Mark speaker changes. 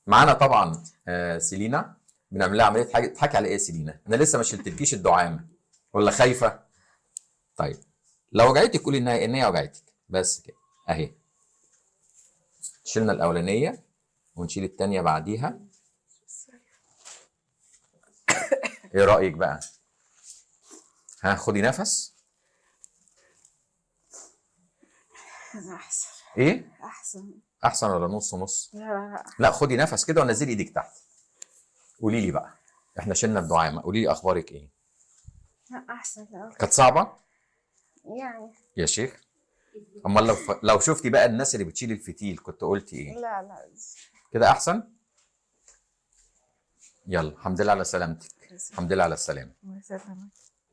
Speaker 1: معانا طبعا سيلينا، بنعمل لها عمليه حاجه. تضحكي على ايه يا سيلينا؟ انا لسه ما شلتلكيش الدعامه ولا خايفه؟ طيب لو وجعتك قولي ان هي وجعتك بس كده اهي. شلنا الاولانيه ونشيل الثانيه بعديها. ايه رايك بقى؟ ها خدي نفس.
Speaker 2: احسن.
Speaker 1: ايه
Speaker 2: احسن.
Speaker 1: احسن ولا نص نص؟
Speaker 2: لا
Speaker 1: لا خدي نفس كده ونزلي ايدك تحت. قولي لي بقى، احنا شلنا الدعامه، قولي لي اخبارك ايه؟
Speaker 2: لا احسن. لا
Speaker 1: كانت صعبه
Speaker 2: يعني.
Speaker 1: يا شيخ؟ امال لو شفتي بقى الناس اللي بتشيل الفتيل كنت قلتي ايه؟
Speaker 2: لا
Speaker 1: كده احسن. يلا الحمد لله على سلامتك. الحمد لله على السلامه.
Speaker 2: الله يسلمك.